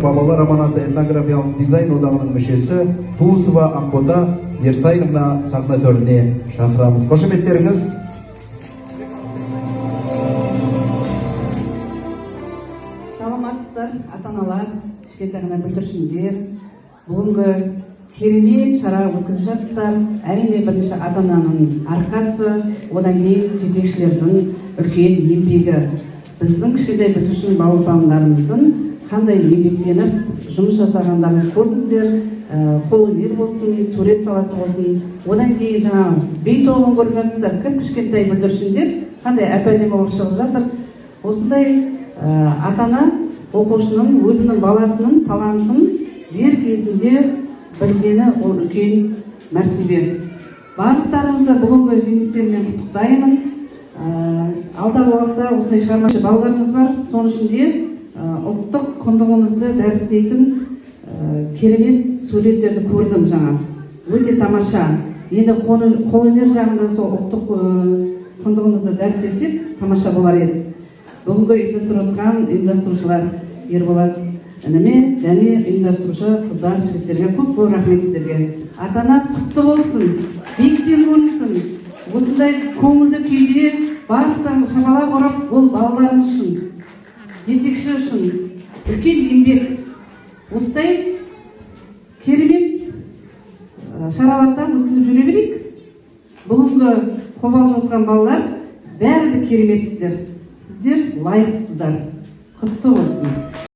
Бабалар аманаты этнографиялық дизайн одағының мүшесі Туысова Ақбота Ерсайновна сахна төріне шақырамыз. Қошеметтеріңіз. Саламатсыздар, ата-аналар, кішкентай ғана бүлдіршіндер. Бүгінгі керемет шара өткізіп жатсыздар. Әрине бірінші ата-ананың арқасы, одан кейін жетекшілердің үлкен еңбегі. Біздің кішкентай бүлдіршін балапандарымыздың қандай еңбектеніп жұмыс жасағандарыңыз көрдіңіздер. Қолөнер болсын, сурет саласы болсын. Одан кейін жаңағы би тобын көріп жатсыздар. Кім кішкентай бүлдіршіндер қандай әп-әдемі болып шығып жатыр. Осындай ата-ана оқушының өзінің баласының талантын дер кезінде білгені ол үлкен мәртебе. Барлықтарыңызды бүгінгі жеңістермен құттықтаймын. Алдағы уақытта осындай шығармашы балаларымыз бар. Соның ішінде ұлттық құндылығымызды дәріптейтін керемет суреттерді көрдім жаңа. Өте тамаша. Енді қолөнер жағында сол ұлттық құндылығымызды дәріптесек тамаша болар еді. Бүгінгі ұйымдастырушылар Ерболат ініме және ұйымдастырушы қыздар, жігіттерге көп рахмет сіздерге. Ата-ана құтты болсын, биіктен көрінсін. Осындай көңілді күйде барлықтарын шамалап ұрып, ол балаларымыз үшін, жетекші үшін үлкен еңбек. Осындай керемет шаралардан өткізіп жүре берейік. Бүгінгі қобалжып жатқан балалар бәрі де кереметсіздер. Сіздер лайықтысыздар. Құтты болсын.